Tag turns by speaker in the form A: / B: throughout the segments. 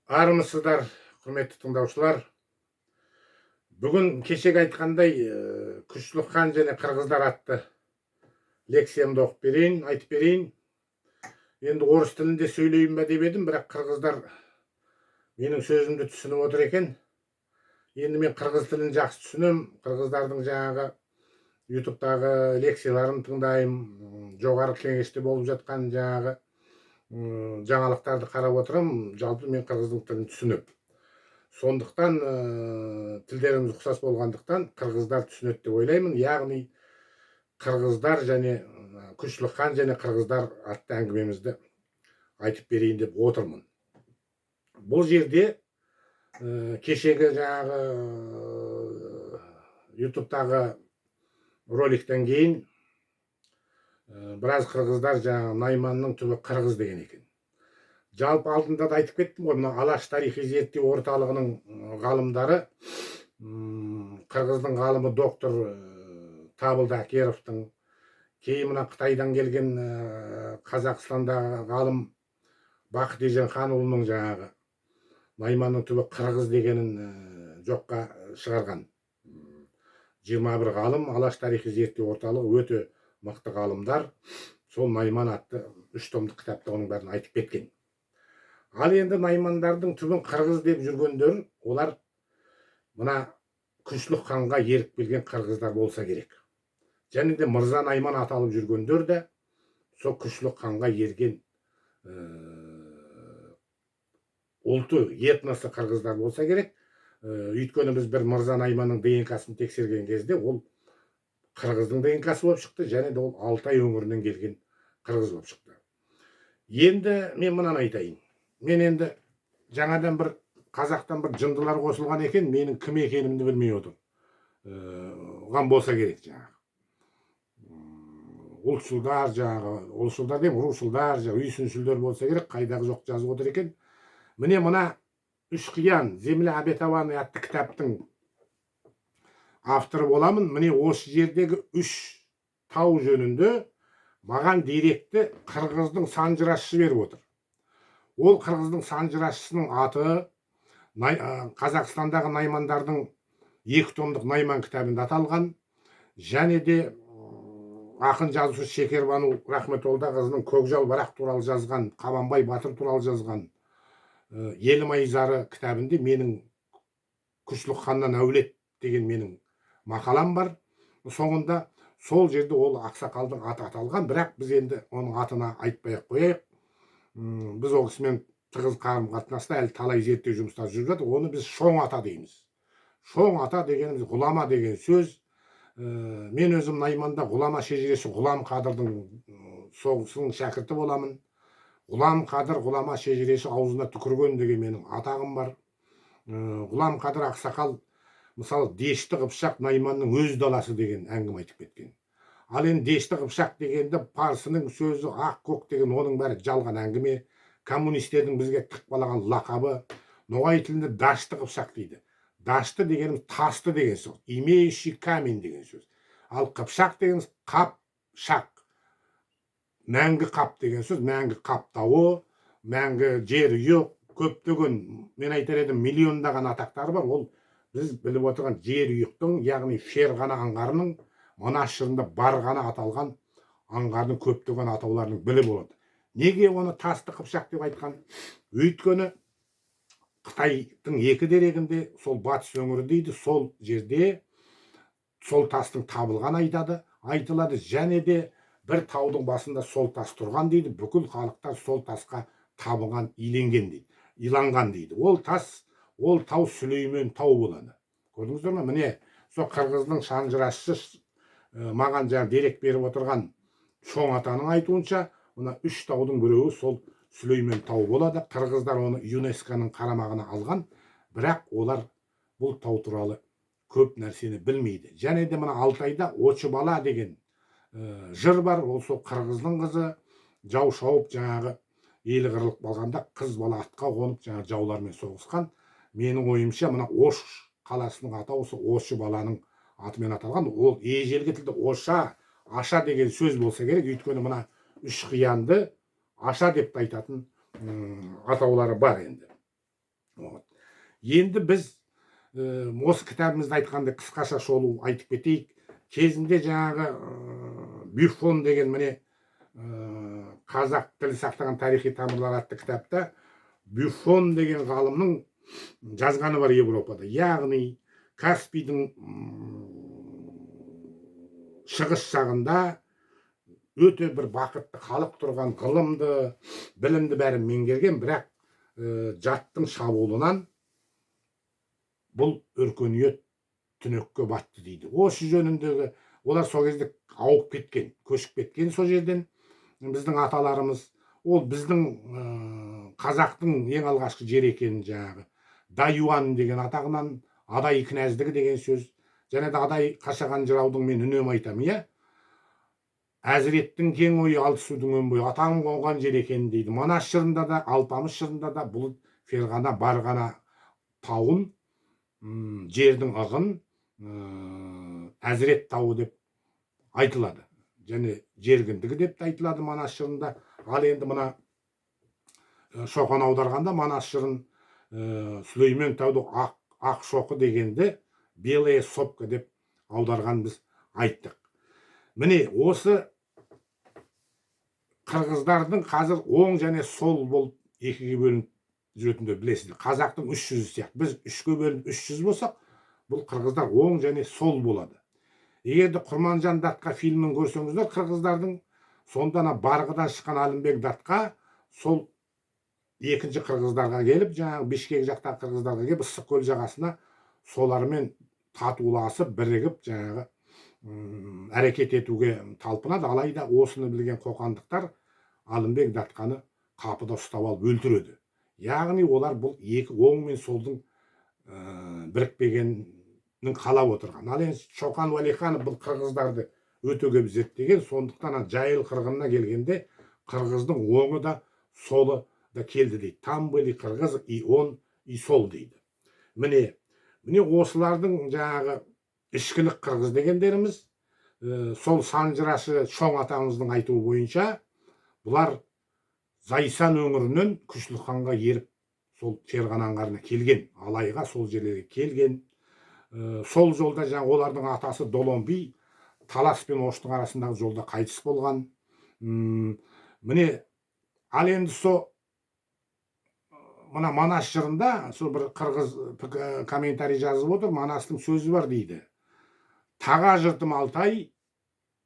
A: Армысыздар, құрметті тыңдаушылар. Бүгін кешегі айтқандай күшлік хан және қырғыздар атты лекциямды оқып берейін, айтып берейін. Енді орыс тілінде сөйлейін бе деп едім, бірақ қырғыздар менің сөзімді түсініп отыр екен. Енді мен қырғыз тілін жақсы түсінем. Қырғыздардың жаңағы ютубтағы лекцияларын тыңдаймын, жоғары кеңесте болып жатқан жаңағы жаңалықтарды қарап отырам. Жалпы мен қырғыздың тілін түсінем. Сондықтан тілдеріміз ұқсас болғандықтан қырғыздар түсінеді деп ойлаймын. Яғни қырғыздар және күшлік хан және қырғыздар атты әңгімемізді айтып берейін деп отырмын. Бұл жерде кешегі жаңағы ютубтағы роликтен кейін біраз қырғыздар жаңағы Найманның түбі қырғыз деген екен. Жалпы алдында да айтып кеттім ғой, мына Алаш тарихи зерттеу орталығының ғалымдары, қырғыздың ғалымы доктор Табылды Акеровтың, кейін мына Қытайдан келген Қазақстандағы ғалым Бақыт Еженханұлының жаңағы Найманның түбі қырғыз дегенін жоққа шығарған 21 ғалым. Алаш тарихи зерттеу орталығы өте мықты ғалымдар. Сол Найман атты 3 томдық кітапта оның бәрін айтып кеткен. Ал енді Наймандардың түбін қырғыз деп жүргендер, олар мына күшлік ханға еріп келген қырғыздар болса керек. Және де Мырза Найман аталып жүргендер де сол күшлік ханға ерген ұлты, этносы қырғыздар болса керек. Өйткені біз бір Мырза Найманның ДНК-сын тексерген кезде ол қырғыздың ДНК-сы болып шықты, және де ол Алтай өңірінен келген қырғыз болып шықты. Енді мен мынаны айтайын. Мен енді жаңадан бір қазақтан бір жындылар қосылған екен, менің кім екенімді білмей отыр. Оған болса керек жаңағы. Ұлтшылдар жаңағы, ұлтшылдар деймін, рушылдар, үйсіншілдер болса керек, қайдағы жоқ жазып отыр екен. Міне мына Үш қиян, Земля обетованная атты кітаптың авторы боламын. Міне осы жердегі 3 тау жөнінде маған деректі қырғыздың санжырашысы беріп отыр. Ол қырғыздың санжырашысының аты Қазақстандағы Наймандардың 2 томдық Найман кітабында аталған, және де ақын жазушы Шекербану Рахметолдақызының Көкжал Барақ туралы жазған, Қабанбай Батыр туралы жазған Елім Айзары кітабында менің күшлік ханнан әулет деген менің мақалам бар. Соңында сол жерде ол ақсақалдың аты аталған, бірақ біз енді оның атына айтпай-ақ қояйық. Біз ол кісімен тығыз қарым-қатынаста әлі талай зерттеу жұмыстар жүріп жатыр. Оны біз Шоң ата дейміз. Шоң ата дегеніміз ғұлама деген сөз. Мен өзім Найманда ғұлама шежіресі Ғұлам Қадырдың соғысының шәкірті боламын. Ғұлам Қадыр ғұлама шежіресі аузына түкірген деген менің атағым бар. Ғұлам Қадыр ақсақал мысалы Дешті Қыпшақ Найманның өз даласы деген әңгіме айтып кеткен. Ал енді Дешті Қыпшақ дегенде парсының сөзі ақ көк деген, оның бәрі жалған әңгіме. Коммунистердің бізге тықпалаған лақабы. Ноғай тілінде Дашты Қыпшақ дейді. Дашты дегеніміз тасты деген сөз, имеющий камень деген сөз. Ал Қыпшақ дегеніміз қап, шақ, мәңгі қап деген сөз. Мәңгі қап тауы, мәңгі жер үйек, көптеген, мен айтар едім, миллиондаған атақтары бар. Ол біз біліп отырған жер үйектің, яғни Ферғана аңғарының мына шырында барғана аталған аңғардың көптеген атауларының білі болады. Неге оны тасты Қыпшақ деп айтқан? Өйткені Қытайдың 2 дерегінде сол батыс өңірі дейді, сол жерде сол тастың табылған айтылады, және де бір таудың басында сол тас тұрған дейді. Бүкіл халықтар сол тасқа табылған, иленген дейді, иланған дейді. Ол тас, ол тау Сүлеймен тау болады. Көрдіңіздер ме? Міне сол қырғыздың санжырашысы маған жаңа дерек беріп отырған Шоң атаның айтуынша, мына 3 таудың біреуі сол Сүлеймен тау болады. Қырғыздар оны ЮНЕСКО-ның қарамағына алған, бірақ олар бұл тау туралы көп нәрсені білмейді. Және де мына Алтайда Очы бала деген жыр бар. Ол сол қырғыздың қызы, жау шауып жаңағы елі қырылып қалғанда қыз бала атқа қонып жаңағы жаулармен соғысқан. Менің ойымша мына Ош қаласының атауы Ошы баланың атымен аталған. Ол ежелгі тілде Оша, Аша деген сөз болса керек. Өйткені мына Үш қиянды Аша деп айтатын атаулары бар енді. Вот. Енді біз осы кітабымызда айтқандай қысқаша шолу айтып кетейік. Кезінде жаңағы Бюффон деген міне қазақ тілі сақтаған тарихи тамырлар атты кітапта Бюффон деген ғалымның жазғаны бар Европада. Яғни Каспийдің шығыс жағында өте бір бақытты халық тұрған, ғылымды, білімді бәрін меңгерген, бірақ жаттың шабуылынан бұл өркениет түнекке батты дейді. Осы жөніндегі олар сол кезде ауып кеткен, көшіп кеткен сол жерден. Біздің аталарымыз, ол біздің қазақтың ең алғашқы жері екенін жаңағы Даюан деген атағынан, адай кінәздігі деген сөз, және де адай қашаған жыраудың мен үнемі айтамын, иә. Әзіреттің кең ойы Алтысудың өн бойы, атаң қонған жер екен дейді. Манас жырында да, Алпамыс жырында да бұл ферғана, барғана тауын, жердің ығын Әзірет тауы деп айтылады. Және жергіндігі деп айтылады Манас жырында. Ал енді мына Шоқан аударғанда Манас жырын Сүлеймен тауды ақ шоқы дегенді белая сопка деп аударған біз айттық. Міне осы қырғыздардың қазір оң және сол болып екіге бөлініп жүретіндер білесіздер. Қазақтың 300 сияқты. Біз 3-ке бөлініп 300 болсақ, бұл қырғыздар оң және сол болады. Егерде Құрманжан Датқа фильмін көрсеңіздер, қырғыздардың сонда Барғыдан шыққан Әлімбек Датқа сол екінші қырғыздарға келіп, жаңағы Бишкек жақтағы қырғыздарға келіп, Ыстықкөл жағасына солармен татуласып, бірігіп, жаңағы әрекет етуге талпынады. Алайда осыны білген қоқандықтар Әлімбек Датқаны қапыда ұстап алып өлтіреді. Яғни олар бұл екі оң мен солдың бірікпегенін қалап отырған. Ал енді Шоқан Уәлиханов бұл қырғыздарды өте көп зерттеген, сондықтан Жайыл қырғынына келгенде қырғыздың оңы да солы да келді дейді. Там были қырғыз и он и сол дейді. Міне осылардың жаңағы ішкілік қырғыз дегендеріміз, сол санжырашы Шоң атамыздың айтуы бойынша, бұлар Зайсан өңірінен Күшлік ханға еріп, сол Ферғана аңғарына келген, Алайға сол жерлерге келген. Сол жолда жаңа олардың атасы Долон би Талас пен Оштың арасындағы жолда қайтыс болған. Міне, ал енді сол мына Манас жырында сол бір қырғыз комментарий жазып отыр. Манастың сөзі бар дейді. Таға жұртым Алтай,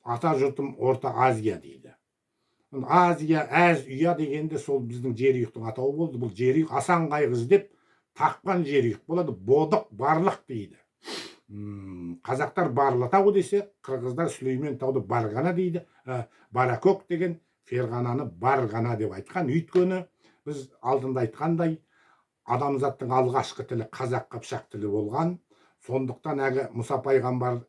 A: ата жұртым Орта Азия дейді. Азия, әз, ұя дегенде сол біздің жерұйықтың атауы болды. Бұл жерұйық асан қайғыз деп таққан жерұйық болады. Бодық, барлық дейді. Қазақтар Барлатау десе, қырғыздар Сүлеймен тауды Барғана дейді. Баракөк деген Ферғананы Барғана деп айтқан. Өйткені біз алдында айтқандай, адамзаттың алғашқы тілі қазақ қыпшақ тілі болған. Сондықтан әгі Мұса пайғамбар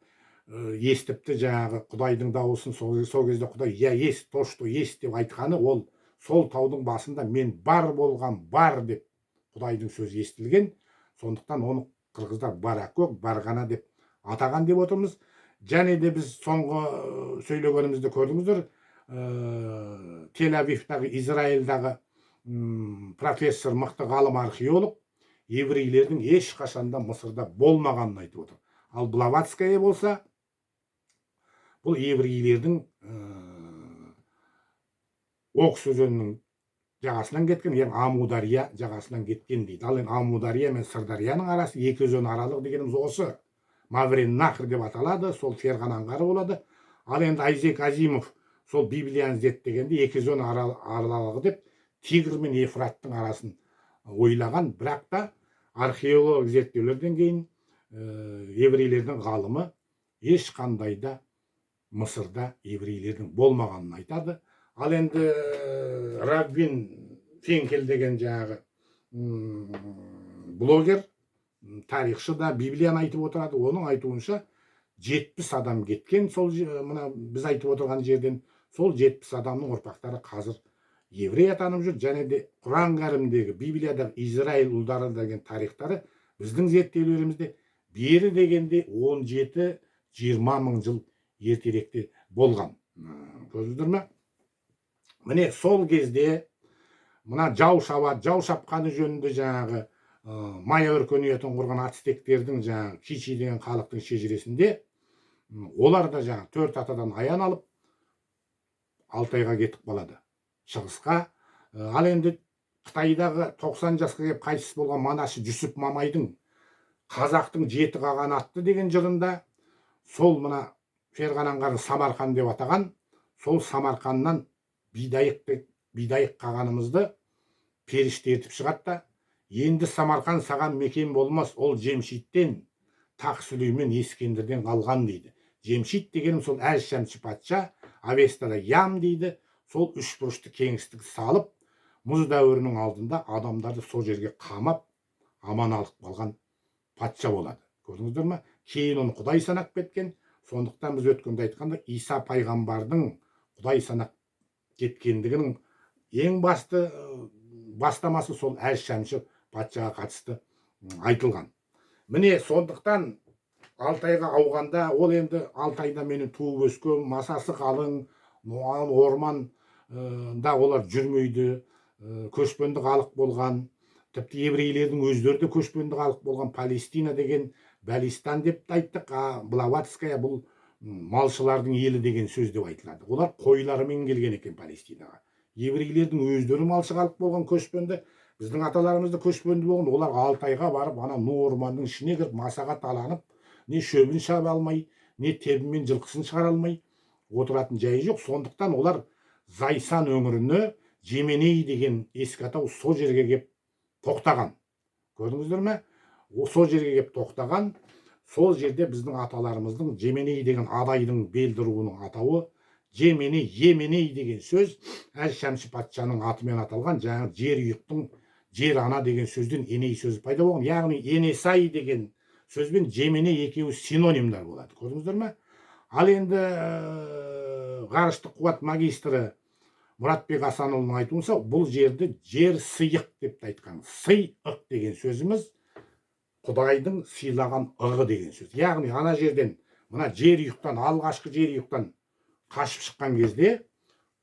A: естіпті жаңағы Құдайдың дауысын, сол кезде Құдай я есть то, что есть деп айтқаны, ол сол таудың басында мен бар болған, бар деп Құдайдың сөзі естілген. Сондықтан оны қырғыздар Баракөк, Барғана деп атаған деп отырмыз. Және де біз соңғы сөйлегенімізді көрдіңіздер, Тель-Авивтағы, Израильдағы профессор, мықты ғалым археолог еврейлердің ешқашанда Мысырда болмағанын айтып отыр. Ал Блаватская болса, бұл еврейлердің Окс өзенінің жағасынан кеткен, яғни Амудария жағасынан кеткен дейді. Ал енді Амудария мен Сырдарияның арасы, екі өзен аралық дегеніміз осы. Мавреннахр деп аталады, сол Ферғана аңғары болады. Ал енді Айзек Азимов сол Библияны зерттегенде екі өзен аралығы деп Тигр мен Ефраттың арасын ойлаған, бірақ та археолог зерттеулерден кейін еврейлердің ғалымы ешқандай да Мысырда еврейлердің болмағанын айтады. Ал енді Раввин Фенкель деген жаңағы блогер, тарихшы да Библияны айтып отырады. Оның айтуынша 70 адам кеткен, сол мына біз айтып отырған жерден. Сол 70 адамның ұрпақтары қазір еврей атанып жүр. Және де Құран кәрімдегі, Библиядағы Израиль ұлдары деген тарихтары біздің зерттеулерімізде бері дегенде 17-20 мың жыл ертеректе болған. Көрдіңіздер ме? Міне сол кезде мына жау шабады, жау шапқаны жөнінде жаңағы майя өркениетін құрған ацтектердің жаңағы кичи деген халықтың шежіресінде олар да жаңағы 4 атадан аян алып Алтайға кетіп қалады, шығысқа. Ал енді Қытайдағы 90 жасқа келіп қайтыс болған Манашы Жүсіп Мамайдың қазақтың 7 қағанатты деген жырында сол мына Ферғанаңғардың Самарқан деп атаған, сол Самарқаннан бидайық қағанымызды періште етіп шығады да, енді Самарқан саған мекен болмас, ол Жемшиттен, Тақ Сүлеймен Ескендірден қалған дейді. Жемшит дегенім сол Әз-Шәмші патша, Авестада Ям дейді, сол 3 бұрышты кеңістік салып, мұз дәуірінің алдында адамдарды сол жерге қамап, аман алып қалған патша болады. Көрдіңіздер ме? Кейін оны Құдай санап кеткен. Сондықтан біз өткенде айтқанда Иса пайғамбардың Құдай санап кеткендігінің ең басты бастамасы сол Әз-Шәмші патшаға қатысты айтылған. Міне сондықтан Алтайға ауғанда, ол енді Алтайда менің туып өскен, масасы қалың, орманда олар жүрмейді, көшпенді халық болған, тіпті еврейлердің өздері де көшпенді халық болған. Палестина деген Бәлистан деп айттық, Блаватская бұл малшылардың елі деген сөз деп айтылады. Олар қойларымен келген екен Палестинаға. Еврейлердің өздері малшы халық болған, көшпенді. Біздің аталарымыз да көшпенді болған. Олар Алтайға барып, ана ну орманның ішіне кіріп, масаға таланып, не шөбін шаба алмай, не тебімен жылқысын шығара алмай отыратын жайы жоқ. Сондықтан олар Зайсан өңіріне Жеменей деген ескі атау сол жерге кеп тоқтаған. Көрдіңіздер ме? Сол жерге кеп тоқтаған. Сол жерде біздің аталарымыздың Жеменей деген адайдың белді руының атауы, Жеменей, Еменей деген сөз Әз-Шәмші патшаның атымен аталған. Жаңағы жер үйіктің жер ана деген сөзден еней сөзі пайда болған. Яғни Енесай деген сөзбен Жеменей екеуі синонимдер болады. Көрдіңіздер ме? Ал енді ғарыштық қуат магистрі Мұратбек Асанұлының айтуынша, бұл жерді жер сыйық деп айтқан. Сыйық деген сөзіміз Құдайдың сыйлаған ығы деген сөз. Яғни ана жерден, мына жер үйіктен, алғашқы жер үйіктен қашып шыққан кезде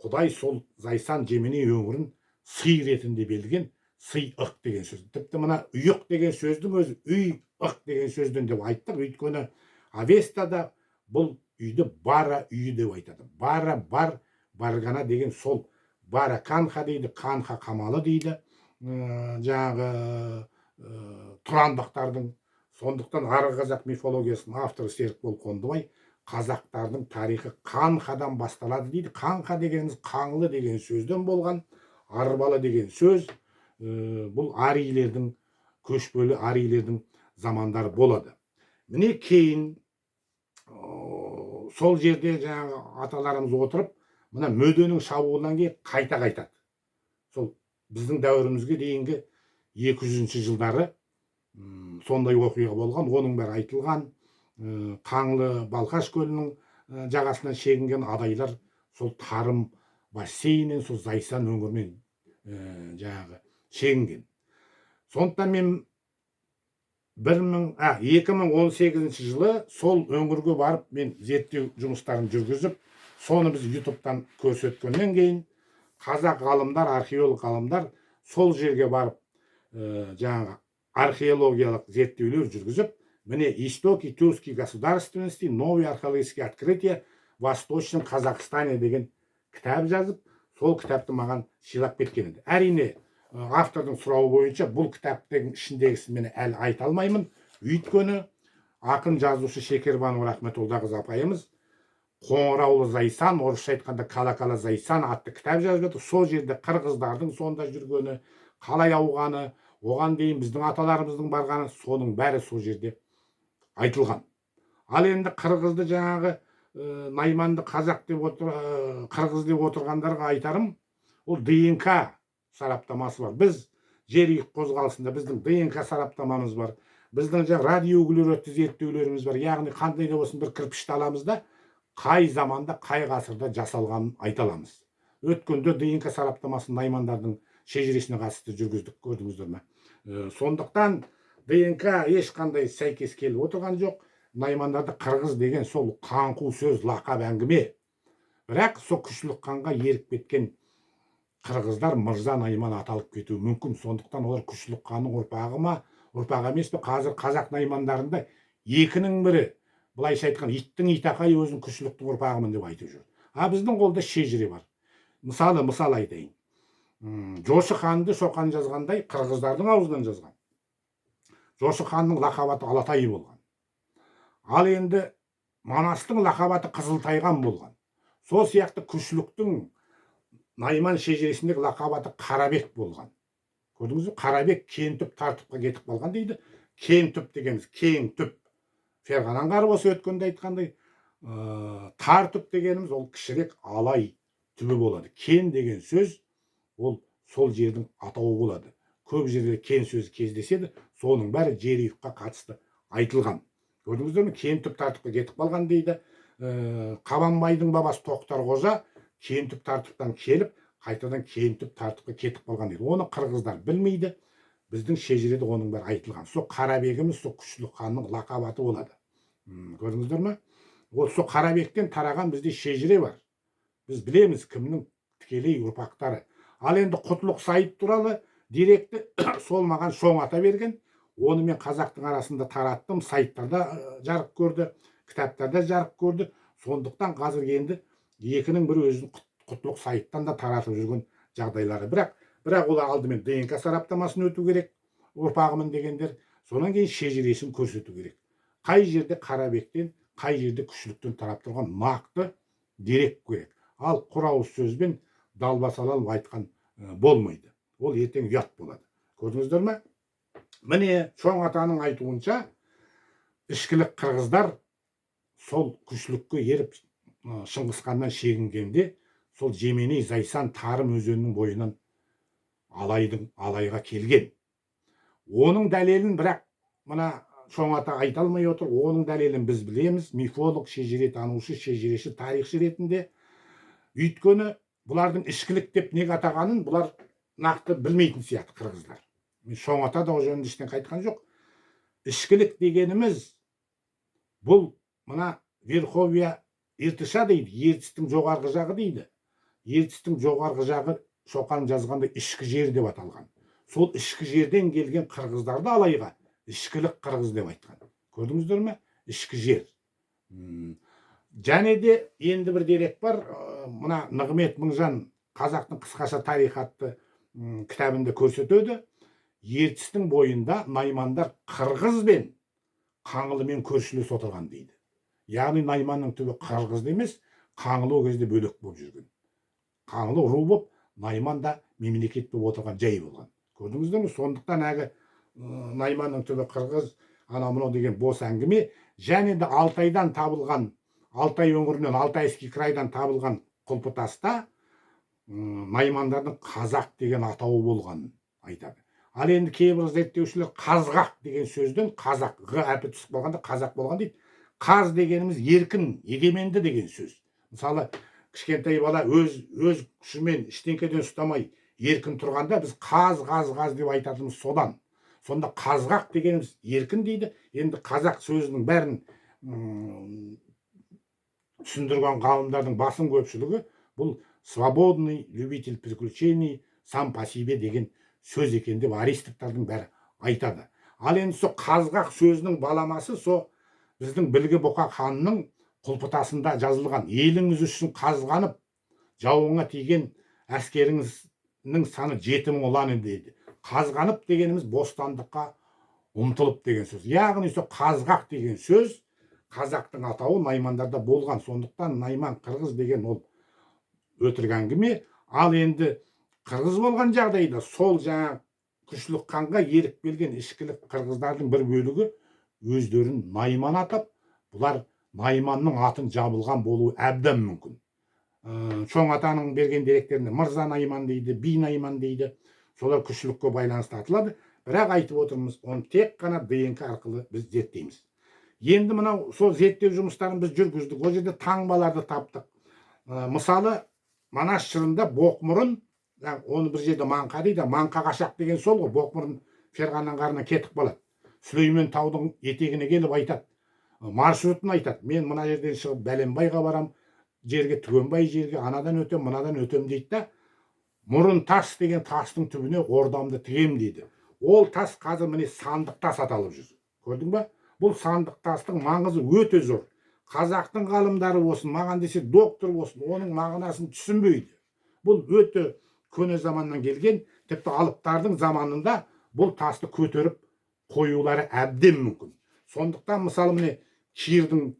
A: Құдай сол Зайсан Жеменей өңірін сый ретінде берген сыйық деген сөз. Тіпті мына үйік деген сөздің өзі үйік деген сөзден деп айттық. Өйткені Авестада бұл үйді бара үйі деп айтады. Бара бар, баргана деген сол бара канха дейді, канха қамалы дейді. Жаңағы тұрандықтардың. Сондықтан арғы қазақ мифологиясының авторы Серікбол Қондыбай қазақтардың тарихы қанхадан басталады дейді. Қанха дегеніміз қаңлы деген сөзден болған. Арбалы деген сөз бұл арийлердің, көшпелі арийлердің замандары болады. Міне кейін сол жерде жаңағы аталарымыз отырып, мына мөденің шабуылынан кейін қайта қайтады. Сол біздің дәуірімізге дейінгі 200-ші жылдары сондай оқиға болған. Оның бәрі айтылған. Қаңлы Балқаш көлінің жағасынан шегінген адайлар сол тарым бассейнінен, сол Зайсан өңірінен жаңағы шегінген. Сондықтан мен 2018 жылы сол өңірге барып мен зерттеу жұмыстарын жүргізіп, соны біз ютубтан көрсеткеннен кейін қазақ ғалымдар, археолог ғалымдар сол жерге барып жаңағы археологиялық зерттеулер жүргізіп, міне «Истоки тюркской государственности. Новые археологические открытия в Восточном Казахстане» деген кітап жазып, сол кітапты маған сыйлап кеткен еді. Әрине, автордың сұрауы бойынша бұл кітаптың ішіндегісін мен әлі айта алмаймын. Өйткені ақын жазушы Шекербанова Рахметоллақызы апайымыз Қоңыраулы Зайсан, орысша айтқанда Кала Зайсан атты кітап жазып жатыр. Сол жерде қырғыздардың сонда жүргені, қалай ауғаны, оған дейін біздің аталарымыздың барғаны, соның бәрі сол жерде айтылған. Ал енді қырғызды жаңағы найманды қазақ деп қырғыз деп отырғандарға айтарым, ол ДНК сараптамасы бар. Біз жер үйік қозғалысында біздің ДНК сараптамамыз бар. Біздің радиоүгілеретті зерттеулеріміз бар. Яғни қандай да болсын бір кірпішті аламыз да, қай заманда, қай ғасырда жасалғанын айта аламыз. Өткенде ДНК сараптамасын наймандардың шежіресіне қатысты жүргіздік, көрдіңіздер ме? Сондықтан ДНК ешқандай сәйкес келіп отырған жоқ. Наймандарды қырғыз деген сол қаңқу сөз, лақап әңгіме. Бірақ сол күшлік қанға еріп кеткен қырғыздар мырза найман аталып кетуі мүмкін. Сондықтан олар Күшлік ханның ұрпағы ма, ұрпағы емес пе? Қазір қазақ наймандарында екінің бірі, былайша айтқан иттің итақайы өзін Күшліктің ұрпағымын деп айтып жүр. А біздің қолда шежіре бар. Мысалы айтайын. Жошы ханды Шоқан жазғандай қырғыздардың аузынан жазған. Жошы ханның лақабаты Алатай болған. Ал енді Манастың лақабаты Қызылтайған болған. Сол сияқты Күшліктің найман шежіресіндегі лақабаты Қарабек болған. Көрдіңіз бе? Қарабек кең түп тартыпқа кетіп қалған дейді. Кең түп дегеніміз кең түп. Ферғанан қарып осы өткенде айтқандай, тар түп дегеніміз ол кішірек алай түбі болады. Кен деген сөз ол сол жердің атауы болады. Көп жерде кен сөзі кездеседі, соның бәрі жер үйікке қатысты айтылған. Көрдіңіздер ме? Кен түп тартыпқа кетіп қалған дейді. Қабанбайдың бабасы Тоқтар Қожа кен түп тартыптан келіп, қайтадан кен түп тартыпқа кетіп қалған дейді. Оны қырғыздар білмейді. Біздің шежіреде оның бәрі айтылған. Сол Қарабегіміз сол Күшлік ханның лақабаты болады. Көрдіңіздер ме? Ол сол Қарабектен тараған бізде шежіре бар. Біз білеміз кімнің тікелей ұрпақтары. Ал енді Құтлық Сайд туралы деректі сол маған Шоң ата берген. Оны мен қазақтың арасында тараттым. Сайттарда жарық көрді, кітаптарда жарық көрді. Сондықтан қазір енді екінің бірі өзін Құтлық Сайдтан да таратып жүрген жағдайлары. Бірақ ол алдымен ДНК сараптамасын өту керек, ұрпағымын дегендер. Сонан кейін шежіресін көрсету керек. Қай жерде Қарабектен, қай жерде Күшліктен тарап тұрған нақты дерек керек. Ал құр ауыз сөзбен далбасалап айтқан болмайды. Ол ертең ұят болады. Көрдіңіздер ме? Міне Шоң атаның айтуынша ішкілік қырғыздар сол Күшлікке еріп Шыңғысханнан шегінгенде сол Жеменей Зайсан Тарым өзенінің бойынан алайға келген. Оның дәлелін бірақ мына Шоң ата айта алмай отыр. Оның дәлелін біз білеміз. Мифолог, шежіре танушы, шежіреші, тарихшы ретінде. Өйткені бұлардың ішкілік деп неге атағанын бұлар нақты білмейтін сияқты қырғыздар. Мен Шоң ата да ол жөнінде ештеңе айтқан жоқ. Ішкілік дегеніміз бұл мына Верховья Иртыша дейді, ертістің жоғарғы жағы дейді. Ертістің жоғарғы жағы Шоқан жазғанда ішкі жер деп аталған. Сол ішкі жерден келген қырғыздарды алайға ішкілік қырғыз деп айтқан. Көрдіңіздер ме? Ішкі жер. Және де енді бір дерек бар. Мына Нығмет Мыңжан қазақтың қысқаша тарихы атты кітабында көрсетеді. Ертістің бойында наймандар қырғыз бен қаңлымен көршілес отырған дейді. Яғни найманның түбі қырғыз емес, қаңлы ол кезде бөлек болып жүрген. Қаңлы ру болып, найман да мемлекет болып отырған жай болған. Көрдіңіздер ме? Сондықтан әгі найманның түбі қырғыз, анау мынау деген бос әңгіме. Және де Алтайдан табылған, Алтай өңірінен, Алтайский крайдан табылған құлпытаста наймандардың қазақ деген атауы болғанын айтады. Ал енді кейбір зерттеушілер қазғақ деген сөзден қазақ, ғы әрпі түсіп қалғанда қазақ болған дейді. Қаз дегеніміз еркін, егеменді деген сөз. Мысалы, кішкентай бала өз күшімен ештеңкеден ұстамай еркін тұрғанда біз қаз деп айтатынымыз содан. Сонда қазғақ дегеніміз еркін дейді. Енді қазақ сөзінің бәрін түсіндірген ғалымдардың басым көпшілігі бұл свободный любитель приключений сам по себе деген сөз екен деп аристовтардың бәрі айтады. Ал енді сол қазғақ сөзінің баламасы сол біздің Білгі Бұқа ханның құлпытасында жазылған. Еліңіз үшін қазғанып, жауыңа тиген әскеріңіздің саны 7000 ұланы дейді. Қазғанып дегеніміз бостандыққа ұмтылып деген сөз. Яғни сол қазғақ деген сөз қазақтың атауы наймандарда болған. Сондықтан найман қырғыз деген ол өтірік әңгіме. Ал енді қырғыз болған жағдайда сол жаңа Күшлік ханға еріп келген ішкілік қырғыздардың бір бөлігі өздерін найман атап, бұлар найманның атын жабылған болуы әбден мүмкін. Шоң атаның берген деректерінде мырза найман дейді, би найман дейді. Солар Күшлікке байланысты атылады. Бірақ айтып отырмыз, оны тек қана ДНК арқылы біз зерттейміз. Енді мынау сол зерттеу жұмыстарын біз жүргіздік. Ол жерде таңбаларды таптық. Мысалы, Манас жырында Боқмұрын, оны бір жерде Маңқа дейді, Маңқа қашақ деген сол ғой. Боқмұрын Ферғаннан қарына кетіп қалады. Сүлеймен таудың етегіне келіп айтады. Маршрутын айтады. Мен мына жерден шығып Бәленбайға барам, жерге Түгенбай жерге анадан өтем, мынадан өтем дейді да, мұрын тас деген тастың түбіне ордамды тігем дейді. Ол тас қазір міне сандық тас аталып жүр. Көрдің ба? Бұл сандық тастың маңызы өте зор. Қазақтың ғалымдары болсын, маған десе доктор болсын, оның мағынасын түсінбейді. Бұл өте көне заманнан келген, тіпті алыптардың заманында бұл тасты көтеріп қоюлары әбден мүмкін. Сондықтан мысалы міне Кирдің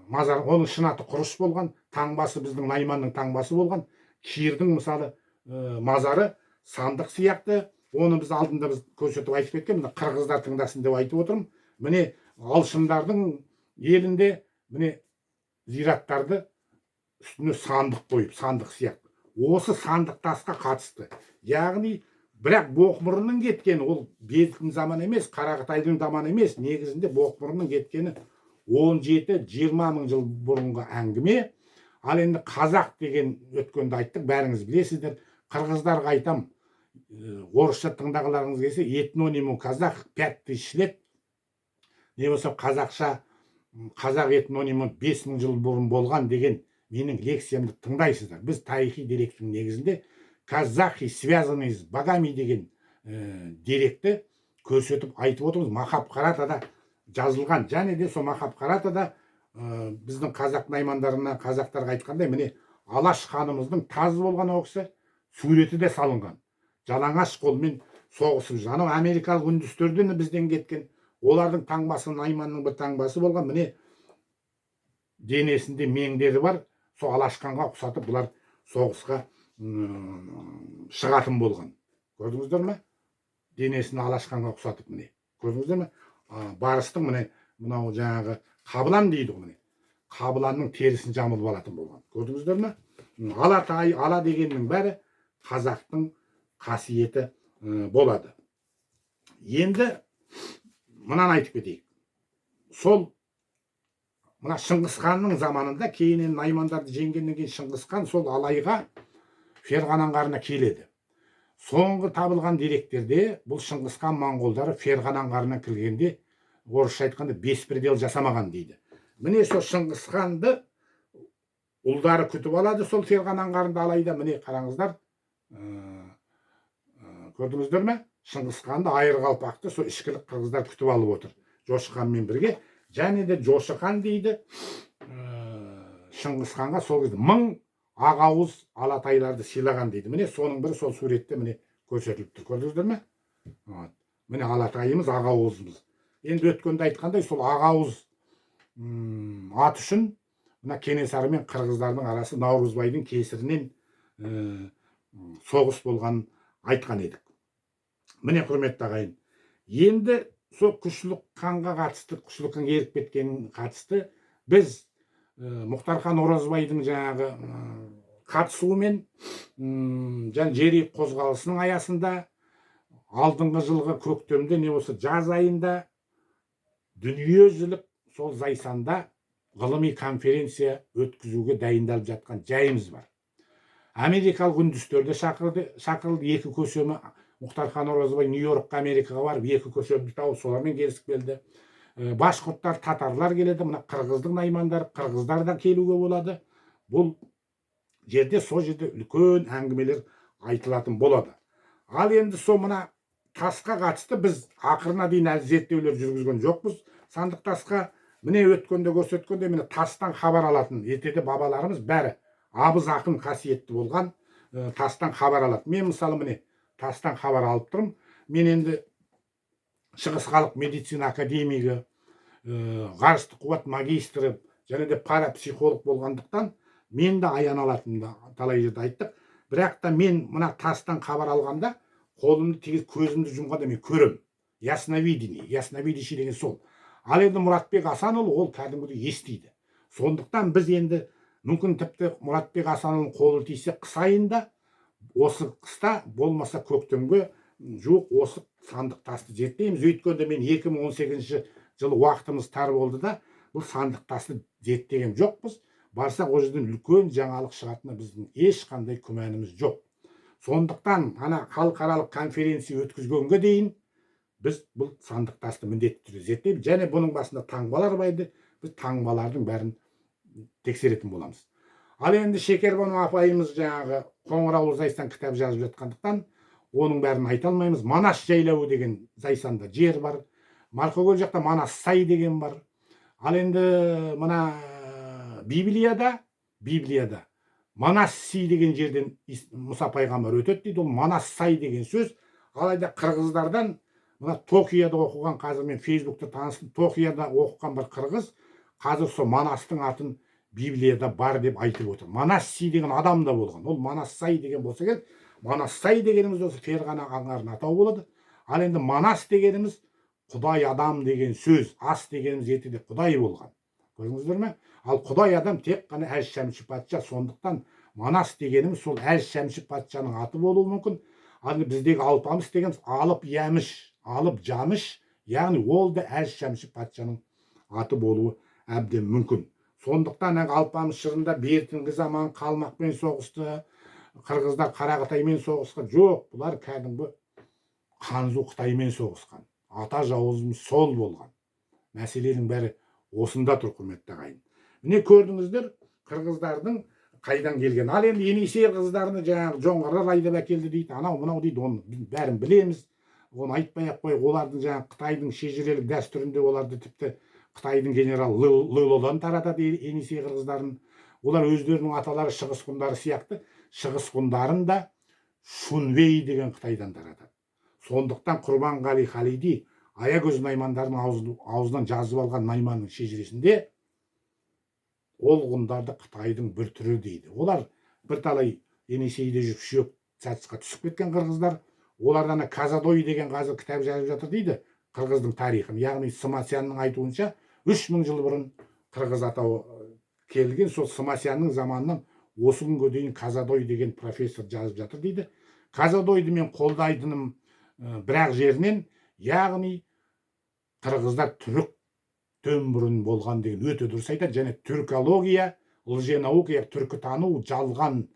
A: мазар, оның шын аты Құрыш болған, таңбасы біздің Найманның таңбасы болған. Кирдің мысалы мазары сандық сияқты. Оны біз алдында біз көрсетіп айтып кеткен, мына қырғыздар тыңдасын деп айтып отырмын. Міне алшындардың елінде міне зираттарды үстіне сандық қойып, сандық сияқты. Осы сандық тасқа қатысты. Яғни бірақ боқмұрынның кеткені ол бектің заманы емес, Қарақытайдың заманы емес. Негізінде боқмұрынның кеткені 17-20 мың жыл бұрынғы әңгіме. Ал енді қазақ деген өткенде айттық, бәріңіз білесіздер. Қырғыздарға айтам, орысша тыңдағыларыңыз келсе, этнониму казах 5000 лет. Не болса қазақша қазақ этнонимі 5000 жыл бұрын болған деген менің лекциямды тыңдайсыздар. Біз тарихи деректің негізінде казахи связанный с богами деген деректі көрсетіп айтып отырмыз. Махабхаратада жазылған. Және де сол Махабхаратада біздің қазақ наймандарына, қазақтарға айтқандай, міне Алаш ханымыздың тазы болған ол кісі суреті де салынған. Жалаңаш қолмен соғысып жүр. Анау америкалық үндістерден бізден кеткен, олардың таңбасы Найманның бір таңбасы болған. Міне денесінде меңдері бар. Сол Алашханға ұқсатып бұлар соғысқа шығатын болған. Көрдіңіздер ме? Денесін Алашханға ұқсатып міне. Көрдіңіздер ме? Барыстың міне мынау жаңағы Қабылан дейді ғой міне. Қабыланның терісін жамылып алатын болған. Көрдіңіздер ме? Алатай, ала дегеннің бәрі қазақтың қасиеті болады. Енді мынаны айтып кетейік. Сол мына Шыңғыс ханның заманында, кейіннен наймандарды жеңгеннен кейін Шыңғыс хан сол Алайға Ферғана аңғарына келеді. Соңғы табылған деректерде бұл Шыңғыс хан моңғолдары Ферғана аңғарына кіргенде, орысша айтқанда беспредел жасамаған дейді. Міне сол Шыңғыс ханды ұлдары күтіп алады сол Ферғана аңғарында Алайда. Міне қараңыздар, көрдіңіздер ме? Шыңғыс ханды айыр қалпақты сол ішкілік қырғыздар күтіп алып отыр Жошы ханмен бірге. Және де Жошы хан дейді Шыңғыс ханға сол кезде 1000 ағауыз алатайларды сыйлаған дейді. Міне соның бірі сол суретте міне көрсетіліп тұр. Көрдіңіздер ме? Міне алатайымыз, ағауызымыз. Енді өткенде айтқандай сол ағауыз ат үшін мына Кенесары мен қырғыздардың арасы Наурызбайдың кесірінен соғыс болғанын айтқан едік. Міне құрметті ағайын, енді сол Күшлік ханға қатысты, Күшлік хан еріп кеткенін қатысты біз Мұхтархан Оразбайдың жаңағы қатысуымен жер қозғалысының аясында алдыңғы жылғы көктемде не болса жаз айында дүниежүзілік сол Зайсанда ғылыми конференция өткізуге дайындалып жатқан жайымыз бар. Америкалық үндістерді шақырды, 2 көсемі. Мұхтархан Оразбай Нью-Йоркқа, Америкаға барып 2 көсемді тауып солармен келісіп келді. Башқұрттар, татарлар келеді, мына қырғыздың наймандары, қырғыздар да келуге болады. Бұл жерде сол жерде үлкен әңгімелер айтылатын болады. Ал енді сол мына тасқа қатысты біз ақырына дейін әлі зерттеулер жүргізген жоқпыз. Сандық тасқа міне өткенде көрсеткенде міне тастан хабар алатын ертеде бабаларымыз бәрі абыз ақын қасиетті болған, тастан хабар алады. Мен мысалы міне тастан хабар алып тұрмын. Мен енді Шығыс халық медицина академигі, ғарыштық қуат магистрі және де парапсихолог болғандықтан мен де аян алатынымды талай жерде айттық. Бірақ та мен мына тастан хабар алғанда қолымды тегіз көзімді жұмғанда мен көрем. Ясновидящий деген сол. Ал енді Мұратбек Асанұлы ол кәдімгідей естиді. Сондықтан біз енді мүмкін тіпті Мұратбек Асанұлының қолы тисе қыс айында, осы қыста болмаса көктемге жуық осы сандық тасты зерттейміз. Өйткенде мен 2018 жылы уақытымыз тар болды да бұл сандық тасты зерттеген жоқпыз. Барсақ ол жерден үлкен жаңалық шығатынына біздің ешқандай күмәніміз жоқ. Сондықтан ана халықаралық конференция өткізгенге дейін біз бұл сандық тасты міндетті түрде зерттейміз. Және бұның басында таңбалар байды, біз таңбалардың бәрін тексеретін боламыз. Ал енді Шекербану апайымыз жаңағы Қоңырауыл Зайсан кітап жазып жатқандықтан оның бәрін айта алмаймыз. Манас жайлауы деген Зайсанда жер бар. Марқакөл жақта Манас сай деген бар. Ал енді мына Библияда Манас сай деген жерден Мұса пайғамбар өтеді дейді. Ол Манас сай деген сөз. Алайда қырғыздардан мына Токияда оқыған, қазір мен Фейсбукта таныстым, Токияда оқыған бір қырғыз қазір сол Манастың атын Библияда бар деп айтып отыр. Манас сай деген адам да болған. Ол Манас сай деген болса керек, Манас сай дегеніміз осы Ферғана аңғарының атауы болады. Ал енді Манас дегеніміз Құдай адам деген сөз, ас дегеніміз ертеде Құдай болған. Көрдіңіздер ме? Ал Құдай адам тек қана Әз Шәмші патша. Сондықтан Манас дегеніміз сол Әз Шәмші патшаның аты болуы мүмкін. Ал біздегі алпамыс дегеніміз алып ямыш, алып жамыш, яғни ол да Әз Шәмші патшаның аты болуы әбден мүмкін. Сондықтан алпамыс жырында бертінгі заман қалмақпен соғысты, қырғыздар Қарақытаймен соғысқан жоқ, бұлар кәдімгі Ханзу Қытаймен соғысқан. Ата жауызымыз сол болған. Мәселенің бәрі осында тұр, құрметті ағайын. Міне көрдіңіздер қырғыздардың қайдан келген. Ал енді Енисей қыздарыны жаңағы жоңғарлар айдап әкелді дейді, анау мынау дейді, оны бәрін білеміз. Оны айтпай ақ қой, олардың жаңағы Қытайдың шежірелік дәстүрінде оларды тіпті Қытайдың генерал Лылодан таратады Енисей қырғыздарын. Олар өздерінің аталары шығыс ғұндары сияқты, шығыс ғұндарын да Шунвей деген Қытайдан таратады. Сондықтан Құрбанғали Халиди Аягөз наймандардың аузынан жазып алған найманның шежіресінде ол ғұндарды Қытайдың бір түрі дейді. Олар бірталай Енисейде жүріп шөп сатысқа түсіп кеткен қырғыздар. Олардан Казадой деген қазір кітап жазып жатыр дейді қырғыздың тарихын. Яғни Смасянның айтуынша 3000 жыл бұрын қырғыз атауы келген. Сол Смасянның заманынан осы күнге дейін Казадой деген профессор жазып жатыр дейді. Казадойды мен қолдайтыным бірақ жерінен, яғни қырғыздар түрік бұрын болған деген өте дұрыс айтады. Және түркология, лженаука, түркі тану, жалған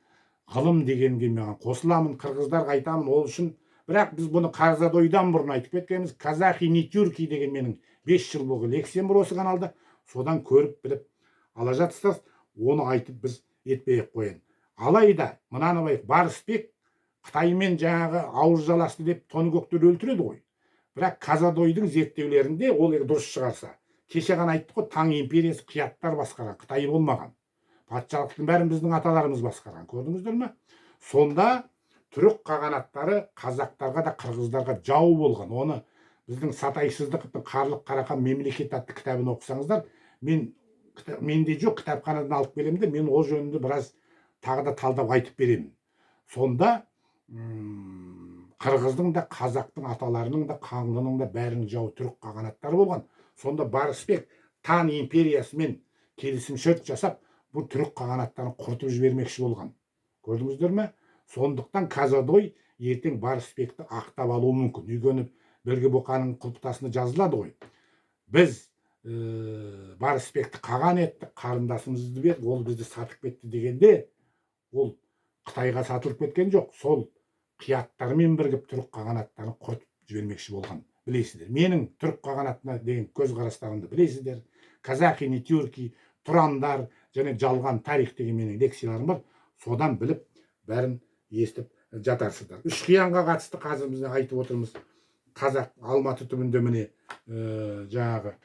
A: ғылым дегенге мен қосыламын. Қырғыздарға айтамын ол үшін. Бірақ біз бұны Казадойдан бұрын айтып кеткенбіз. Казахи не тюрки деген менің 5 жыл болғы лекциям бар осы каналда. Содан көріп біліп ала жатсыз. Оны айтып біз етпей қояйын. Алайда мынаны байық, Барысбек Қытаймен жаңағы ауыз жаласты деп Тоныкөкті өлтіреді ғой. Бірақ Казадойдың зерттеулерінде ол дұрыс шығарса, кеше ғана айттық қой, Таң империясы қияттар басқарған, Қытай болмаған. Патшалықтың бәрін біздің аталарымыз басқарған, көрдіңіздер ме? Сонда түрік қағанаттары қазақтарға да қырғыздарға жау болған. Оны біздің Сатайсыздықтың Қарлық Қарахан мемлекет атты кітабын оқысаңыздар, менде жоқ, кітапханадан алып келемін де, мен ол жөнінде біраз тағы да талдап айтып беремін. Сонда қырғыздың да қазақтың аталарының да қаңлының да бәрінің жауы түрік қағанаттары болған. Сонда Барысбек Тан империясымен келісімшарт жасап, бұл түрік қағанаттарын құртып жібермекші болған. Көрдіңіздер ме? Сондықтан Казадой ертең Барысбекті ақтап алуы мүмкін. Өйткені Бірге Боқаның құлпытасында жазылады ғой. Біз Барысбекті қаған еттік, қарындасымызды беріп, ол бізді сатып кетті дегенде, ол Қытайға сатылып кеткен жоқ. Сол қияттармен бірігіп түрік қағанаттарын құртып жібермекші болған. Білесіздер. Менің түрік қағанатына деген көзқарастарымды білесіздер. Казахи не тюрки, тұрандар және жалған тарих деген менің лекцияларым бар. Содан біліп, бәрін естіп жатарсыздар. Үш қиянға қатысты қазір біз айтып отырмыз. Қазақ Алматы түбінде міне жаңағы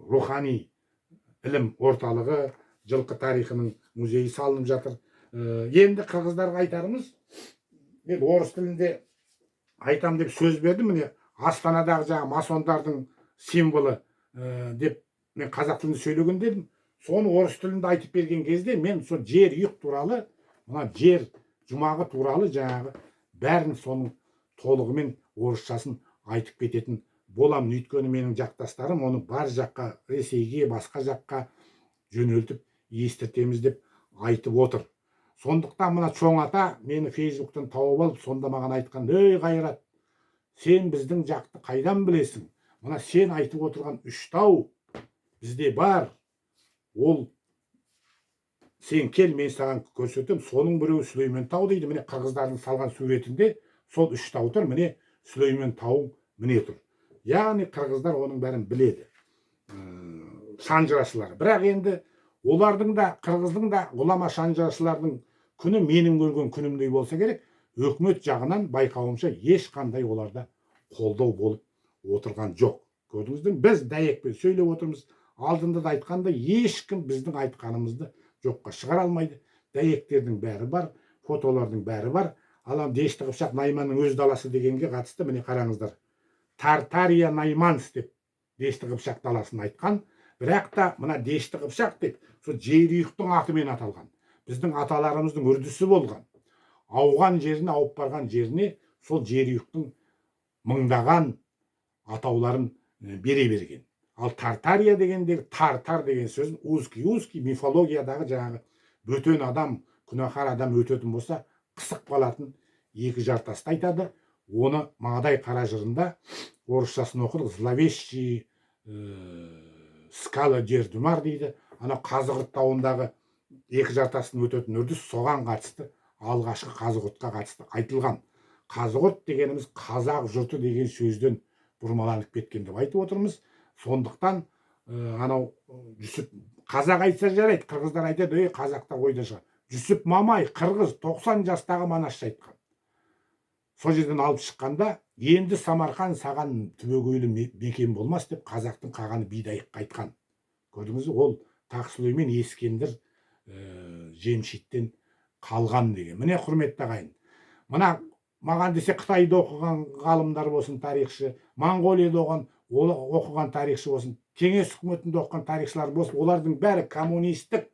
A: рухани ілім орталығы, жылқы тарихының музейі салынып жатыр. Енді қырғыздарға айтарымыз, мен орыс тілінде айтам деп сөз бердім. Міне Астанадағы жаңағы масондардың символы деп мен қазақ тілінде сөйлеген дедім. Соны орыс тілінде айтып берген кезде мен сол жер үйік туралы, мына жер жұмағы туралы жаңағы бәрін соның толығымен орысшасын айтып кететін боламын. Өйткені менің жақтастарым оны бар жаққа, Ресейге, басқа жаққа жөнелтіп естіртеміз деп айтып отыр. Сондықтан мына чоң ата мені Фейсбуктан тауып алып, сонда маған айтқан: "Ей Қайрат, сен біздің жақты қайдан білесің? Мына сен айтып отырған үш тау бізде бар. Ол сен кел, мен саған көрсетем. Соның біреуі Сүлеймен тау" дейді. Міне қырғыздардың салған суретінде сол үш тау тұр. Міне Сүлеймен тауы міне тұр. Яғни қырғыздар оның бәрін біледі. Санжырашылар. Бірақ енді Олардың да, қырғыздың да ғұлама шанжаршылардың күні менің көрген күнімдей болса керек. Өкімет жағынан байқауымша ешқандай оларда қолдау болып отырған жоқ. Көрдіңіздер, біз дәйекпен сөйлеп отырмыз. Алдында да айтқандай, ешкім біздің айтқанымызды жоққа шығара алмайды. Дәйектердің бәрі бар, фотолардың бәрі бар. Ал Дешті Қыпшақ Найманның өз даласы дегенге қатысты міне қараңыздар. Тартария Найманс деп Дешті Қыпшақ даласын айтқан. Бірақ та мына Дешті Қыпшақ деп сол Жерұйықтың атымен аталған. Біздің аталарымыздың үрдісі болған. Ауған жеріне, ауып барған жеріне сол Жерұйықтың мыңдаған атауларын бере берген. Ал Тартария дегендегі тартар деген сөзін узкий мифологиядағы жаңағы бөтен адам, күнәһар адам өтетін болса қысық қалатын екі жартасты айтады. Оны Маңадай қара жырында орысшасын оқыдық. Зловещий скала Дердумар дейді. Ана Қазығұрт тауындағы екі жартастың өтетін үрдіс соған қатысты, алғашқы Қазығұртқа қатысты айтылған. Қазығұрт дегеніміз қазақ жұрты деген сөзден бұрмаланып кеткен деп айтып отырмыз. Сондықтан анау Жүсіп қазақ айтса жарайды, қырғыздар айтады, қазақтар ойда шығар. Жүсіп Мамай қырғыз 90 жастағы манасшы айтқан. Сол жерден алып шыққанда, енді Самарқан саған түбегейлі мекен болмас деп қазақтың қағаны бидайыққа айтқан. Көрдіңіз, ол Тақсұлеймен Ескендір жемшиттен қалған деген. Міне құрметті ағайын. Мына маған десе Қытайда оқыған ғалымдар болсын, тарихшы, Моңғолияда оқыған тарихшы болсын, кеңес үкіметінде оқыған тарихшылар болсын, олардың бәрі коммунистік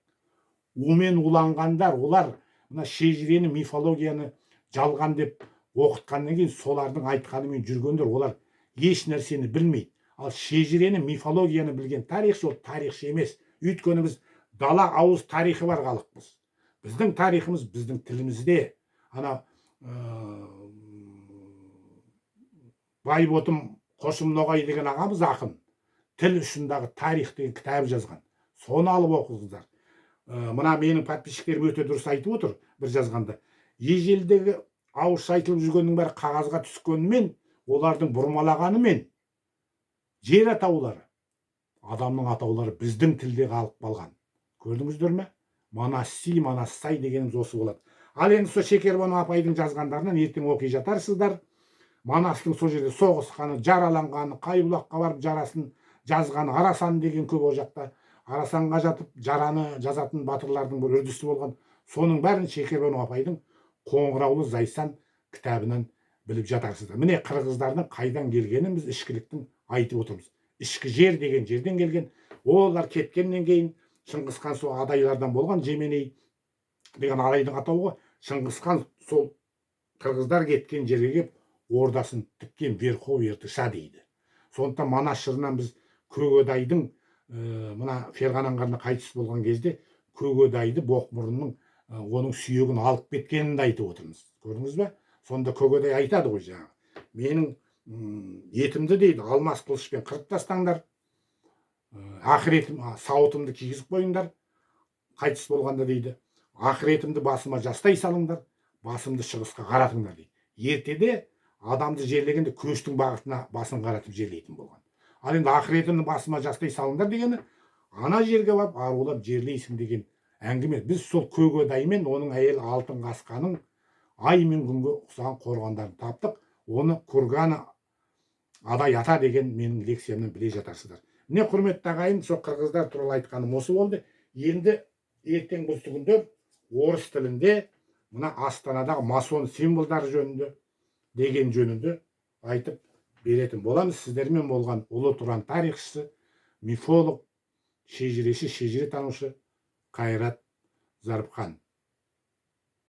A: умен уланғандар. Олар мына шежірені, мифологияны жалған деп оқытқаннан кейін солардың айтқанымен жүргендер. Олар еш нәрсені білмейді. Ал шежірені, мифологияны білген тарихшы ол тарихшы емес. Өйткені біз дала ауыз тарихы бар халықпыз. Біздің тарихымыз біздің тілімізде. Ана Байботым Қошым Ноғай деген ағамыз ақын тіл ұшындағы тарих деген кітап жазған. Соны алып оқыңыздар. Мына менің подписчиктерім өте дұрыс айтып отыр бір жазғанда. Ежелдегі ауызша айтылып жүргеннің бәрі қағазға түскенімен, олардың бұрмалағанымен жер атаулары, адамның атаулары біздің тілде қалып қалған. Көрдіңіздер ме? Манасси, Манассай дегеніміз осы болады. Ал енді сол Шекербану апайдың жазғандарынан ертең оқи жатарсыздар. Манастың сол жерде соғысқаны, жараланғаны, Қайбұлаққа барып жарасын жазғаны, Арасан деген көп о жақта. Арасанға жатып жараны жазатын батырлардың бір үрдісі болған. Соның бәрін Шекербану апайдың Қоңыраулы Зайсан кітабынан біліп жатарсыздар. Міне қырғыздардың қайдан келгенін біз ішкіліктің айтып отырмыз. Ішкі жер деген жерден келген. Олар кеткеннен кейін Шыңғысхан сол адайлардан болған, Жеменей деген арайдың атауы. Шыңғысхан сол қырғыздар кеткен жерге келіп ордасын тіккен, Верховьертыша дейді. Сондықтан Манас жырынан біз Көгедайдың мына Ферғана аңғарында қайтыс болған кезде Көгедайды Боқмұрынның оның сүйегін алып кеткенін айтып отырмыз. Көрдіңіз бе? Сонда Көгедай айтады ғой жаңағы. Менің етімді дейді, алмас қылышпен қырып тастаңдар. Ақыретім, сауытымды кигізіп қойыңдар. Қайтыс болғанда дейді, ақыретімді басыма жастай салыңдар, басымды шығысқа қаратыңдар дейді. Ертеде адамды жерлегенде көштің бағытына басын қаратып жерлейтін болған. Ал енді ақыретімді басыма жастай салыңдар дегені, ана жерге барып арулап жерлейсің деген әңгіме. Біз сол Көгедаймен оның әйелі Алтын Қасқаның ай мен күнге ұқсаған қорғандарын таптық. Оны Кургана Адай ата деген менің лекциямнан біле жатарсыздар. Міне құрметті ағайын, сол қырғыздар туралы айтқаным осы болды. Енді ертең бұл күндер орыс тілінде мына Астанадағы масон символдары жөнінде деген жөнінде айтып беретін боламыз. Сіздермен болған ұлы Тұран тарихшысы, мифолог, шежіреші, шежіретанушы Қайрат Зарыпхан.